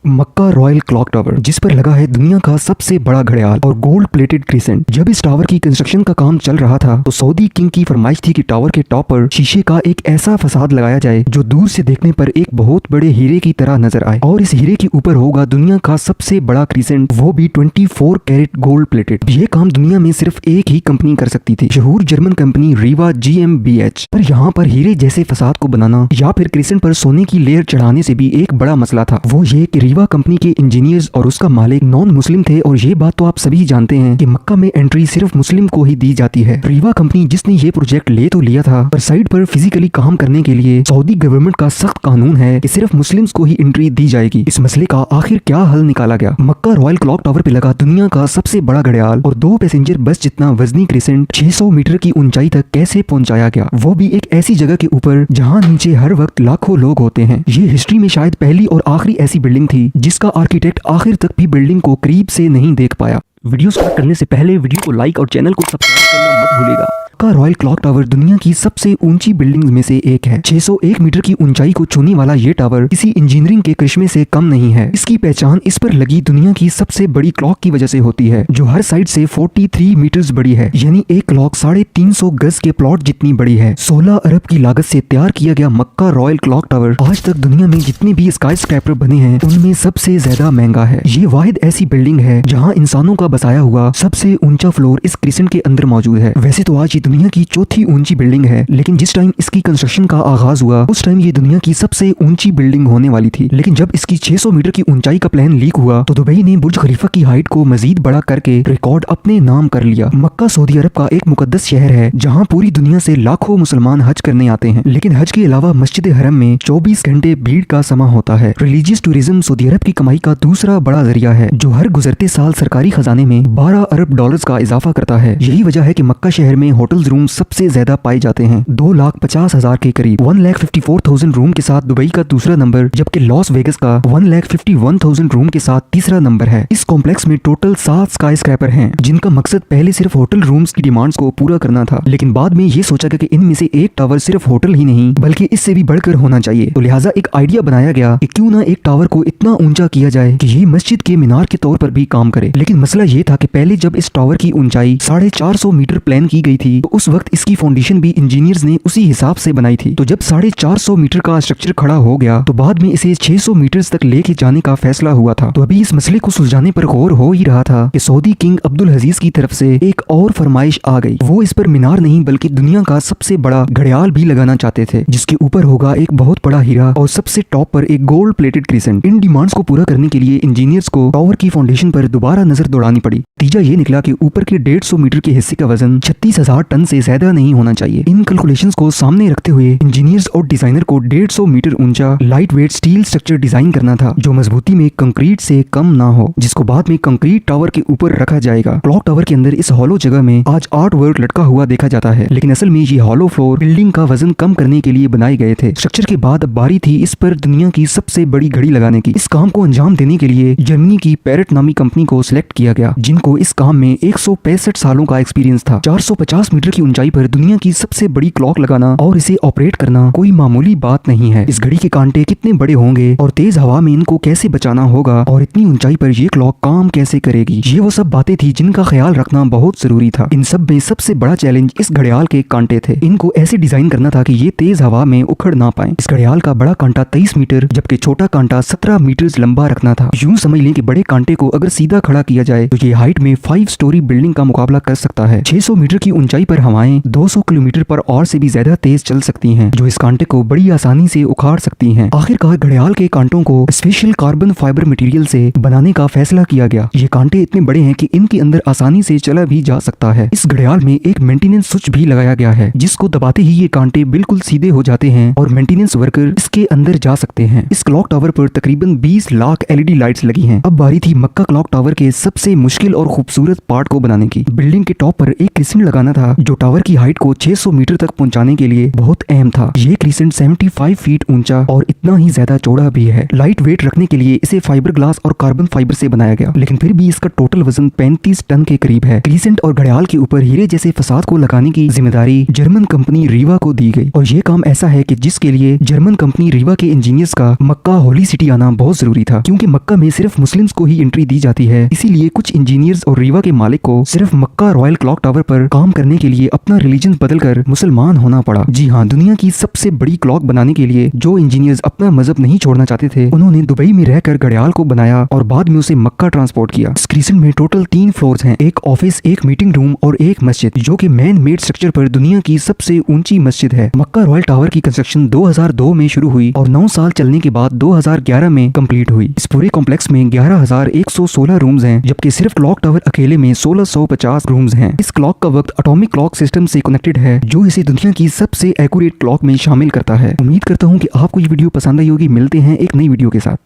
मक्का royal clock tower, जिस पर लगा है दुनिया का सबसे बड़ा घड़ियाल और गोल्ड प्लेटेड क्रिसेंट। जब इस टावर की कंस्ट्रक्शन का काम चल रहा था तो सऊदी किंग की फरमाइश थी कि टावर के टॉप पर शीशे का एक ऐसा फसाद लगाया जाए जो दूर से देखने पर एक बहुत बड़े हीरे की तरह नजर आए, और इस हीरे के ऊपर होगा दुनिया का सबसे बड़ा क्रिसेंट, वो भी 24 कैरेट गोल्ड प्लेटेड। ये काम दुनिया में सिर्फ एक ही कंपनी कर सकती थी, मशहूर जर्मन कंपनी रीवा GmbH। पर यहाँ पर हीरे जैसे फसाद को बनाना या फिर क्रिसेंट पर सोने की लेयर चढ़ाने से भी एक बड़ा मसला था। वो ये कि रीवा कंपनी के इंजीनियर्स और उसका मालिक नॉन मुस्लिम थे, और ये बात तो आप सभी जानते हैं कि मक्का में एंट्री सिर्फ मुस्लिम को ही दी जाती है। रीवा कंपनी जिसने ये प्रोजेक्ट ले तो लिया था, पर साइड पर फिजिकली काम करने के लिए सऊदी गवर्नमेंट का सख्त कानून है कि सिर्फ मुस्लिम्स को ही एंट्री दी जाएगी। इस मसले का आखिर क्या हल निकाला गया? मक्का रॉयल क्लॉक टावर पे लगा दुनिया का सबसे बड़ा घड़ियाल और 2 पैसेंजर बस जितना वजनी क्रिसेंट 600 मीटर की ऊंचाई तक कैसे पहुंचाया गया, वो भी एक ऐसी जगह के ऊपर जहां नीचे हर वक्त लाखों लोग होते हैं। ये हिस्ट्री में शायद पहली और आखिरी ऐसी बिल्डिंग थी जिसका आर्किटेक्ट आखिर तक भी बिल्डिंग को करीब से नहीं देख पाया। वीडियो स्टार्ट करने से पहले वीडियो को लाइक और चैनल को सब्सक्राइब करना मत भूलिएगा। मक्का रॉयल क्लॉक टावर दुनिया की सबसे ऊंची बिल्डिंग्स में से एक है। 601 मीटर की ऊंचाई को छूने वाला ये टावर किसी इंजीनियरिंग के करिश्मे से कम नहीं है। इसकी पहचान इस पर लगी दुनिया की सबसे बड़ी क्लॉक की वजह से होती है, जो हर साइड से 43 मीटर्स बड़ी है, यानी एक क्लॉक 350 गज के प्लॉट जितनी बड़ी है। 16 अरब की लागत से तैयार किया गया मक्का रॉयल क्लॉक टावर आज तक दुनिया में जितने भी स्काई स्क्रैपर बने हैं उनमें सबसे ज्यादा महंगा है। ये वाहिद ऐसी बिल्डिंग है जहाँ इंसानों का बसाया हुआ सबसे ऊंचा फ्लोर इस क्रिसेंट के अंदर मौजूद है। वैसे तो आज ये दुनिया की चौथी ऊंची बिल्डिंग है, लेकिन जिस टाइम इसकी कंस्ट्रक्शन का आगाज हुआ उस टाइम ये दुनिया की सबसे ऊंची बिल्डिंग होने वाली थी। लेकिन जब इसकी 600 मीटर की ऊंचाई का प्लान लीक हुआ तो दुबई ने बुर्ज खलीफा की हाइट को मजीद बड़ा करके रिकॉर्ड अपने नाम कर लिया। मक्का सऊदी अरब का एक मुकद्दस शहर है जहाँ पूरी दुनिया से लाखों मुसलमान हज करने आते हैं, लेकिन हज के अलावा मस्जिद हरम में 24 घंटे भीड़ का समा होता है। रिलीजियस टूरिज्म सऊदी अरब की कमाई का दूसरा बड़ा जरिया है, जो हर गुजरते साल सरकारी खजाने में 12 अरब डॉलर्स का इजाफा करता है। यही वजह है कि मक्का शहर में होटल रूम सबसे ज्यादा पाए जाते हैं, 2,50,000 के करीब। 1,54,000 रूम के साथ दुबई का दूसरा नंबर, जबकि लॉस वेगस का 1,51,000 रूम के साथ तीसरा नंबर है। इस कॉम्प्लेक्स में टोटल 7 स्काई स्क्रैपर हैं, जिनका मकसद पहले सिर्फ होटल रूम्स की डिमांड्स को पूरा करना था, लेकिन बाद में ये सोचा गया कि इनमें से एक टावर सिर्फ होटल ही नहीं बल्कि इससे भी बढ़कर होना चाहिए। तो लिहाजा एक आइडिया बनाया गया कि क्यों ना एक टावर को इतना ऊंचा किया जाए कि ये मस्जिद के मीनार के तौर पर भी काम करे। लेकिन मसला ये था कि पहले जब इस टावर की ऊंचाई 450 मीटर प्लान की गई थी तो उस वक्त इसकी फाउंडेशन भी इंजीनियर्स ने उसी हिसाब से बनाई थी। तो जब 450 मीटर का स्ट्रक्चर खड़ा हो गया तो बाद में इसे 600 मीटर तक लेके जाने का फैसला हुआ था। तो अभी इस मसले को सुलझाने पर गौर हो ही रहा था कि सऊदी किंग अब्दुल अजीज की तरफ से एक और फरमाइश आ गई। वो इस पर मीनार नहीं बल्कि दुनिया का सबसे बड़ा घड़ियाल भी लगाना चाहते थे, जिसके ऊपर होगा एक बहुत बड़ा हीरा और सबसे टॉप पर एक गोल्ड प्लेटेड क्रिसेंट। इन डिमांड्स को पूरा करने के लिए इंजीनियर्स को टावर की फाउंडेशन पर दोबारा नजर दौड़ानी पड़ी। नतीजा ये निकला कि ऊपर के 150 मीटर के हिस्से का वजन 36,000 टन से ज्यादा नहीं होना चाहिए। इन कैलकुलेशंस को सामने रखते हुए इंजीनियर्स और डिजाइनर को 150 मीटर ऊंचा light weight steel structure design करना था, जो मजबूती में कंक्रीट से कम ना हो, जिसको बाद में कंक्रीट टावर के ऊपर रखा जाएगा। क्लॉक टावर के अंदर इस हॉलो जगह में आज आर्ट वर्क लटका हुआ देखा जाता है, लेकिन असल में ये हॉलो फ्लोर बिल्डिंग का वजन कम करने के लिए बनाए गए थे। स्ट्रक्चर के बाद अब बारी थी इस पर दुनिया की सबसे बड़ी घड़ी लगाने की। इस काम को अंजाम देने के लिए जर्मनी की पैरेट नामी कंपनी को सिलेक्ट किया गया, जिनको इस काम में 165 सालों का एक्सपीरियंस था। 450 मीटर की ऊंचाई पर दुनिया की सबसे बड़ी क्लॉक लगाना और इसे ऑपरेट करना कोई मामूली बात नहीं है। इस घड़ी के कांटे कितने बड़े होंगे और तेज हवा में इनको कैसे बचाना होगा और इतनी ऊंचाई पर ये क्लॉक काम कैसे करेगी, ये वो सब बातें थी जिनका ख्याल रखना बहुत जरूरी था। इन सब में सबसे बड़ा चैलेंज इस घड़ियाल के कांटे थे। इनको ऐसे डिजाइन करना था कि ये तेज हवा में उखड़ ना पाए। इस घड़ियाल का बड़ा कांटा 23 मीटर जबकि छोटा कांटा 17 मीटर लंबा रखना था। यूं समझ लें कि बड़े कांटे को अगर सीधा खड़ा किया जाए तो ये हाइट में 5 स्टोरी बिल्डिंग का मुकाबला कर सकता है। 600 मीटर की ऊंचाई पर हवाएं 200 किलोमीटर पर और से भी ज्यादा तेज चल सकती हैं, जो इस कांटे को बड़ी आसानी से उखाड़ सकती हैं। आखिरकार घड़ियाल के कांटों को स्पेशल कार्बन फाइबर मटेरियल से बनाने का फैसला किया गया। ये कांटे इतने बड़े हैं कि इनके अंदर आसानी से चला भी जा सकता है। इस घड़ियाल में एक मेंटेनेंस स्विच भी लगाया गया है, जिसको दबाते ही ये कांटे बिल्कुल सीधे हो जाते हैं और मेंटेनेंस वर्कर इसके अंदर जा सकते हैं। इस क्लॉक टावर पर तकरीबन 20 लाख LED लाइट्स लगी हैं। अब बारी थी मक्का क्लॉक टावर के सबसे मुश्किल और खूबसूरत पार्ट को बनाने की। बिल्डिंग के टॉप पर एक क्रिसेंट लगाना था, जो टावर की हाइट को 600 मीटर तक पहुंचाने के लिए बहुत अहम था। ये क्रीसेंट 75 फीट ऊंचा और इतना ही ज्यादा चौड़ा भी है। लाइट वेट रखने के लिए इसे फाइबर ग्लास और कार्बन फाइबर से बनाया गया, लेकिन फिर भी इसका टोटल वजन 35 टन के करीब है। क्रीसेंट और घड़ियाल के ऊपर हीरे जैसे फसाद को लगाने की जिम्मेदारी जर्मन कंपनी रीवा को दी गई, और ये काम ऐसा है कि जिसके लिए जर्मन कंपनी रीवा के इंजीनियर्स का मक्का होली सिटी आना बहुत जरूरी था, क्योंकि मक्का में सिर्फ मुस्लिम्स को ही एंट्री दी जाती है। इसीलिए कुछ इंजीनियर्स और रीवा के मालिक को सिर्फ मक्का रॉयल क्लॉक टावर पर काम करने के लिए अपना रिलीजन बदलकर मुसलमान होना पड़ा। जी हाँ, दुनिया की सबसे बड़ी क्लॉक बनाने के लिए जो इंजीनियर्स अपना मजहब नहीं छोड़ना चाहते थे, उन्होंने दुबई में रहकर घड़ियाल को बनाया और बाद में उसे मक्का ट्रांसपोर्ट किया। इस क्रीसेंट में टोटल 3 फ्लोर्स हैं, एक ऑफिस, एक मीटिंग रूम और एक मस्जिद, जो कि मैन मेड स्ट्रक्चर पर दुनिया की सबसे ऊंची मस्जिद है। मक्का रॉयल टावर की कंस्ट्रक्शन 2002 में शुरू हुई और 9 साल चलने के बाद 2011 में कंप्लीट हुई। इस पूरे कॉम्प्लेक्स में 11,116 रूम्स हैं, जबकि सिर्फ क्लॉक टावर अकेले में 1650 रूम्स हैं। इस क्लॉक का वक्त एटॉमिक क्लॉक सिस्टम से कनेक्टेड है, जो इसे दुनिया की सबसे एक्यूरेट क्लॉक में शामिल करता है। उम्मीद करता हूँ कि आपको ये वीडियो पसंद आई होगी। मिलते हैं एक नई वीडियो के साथ।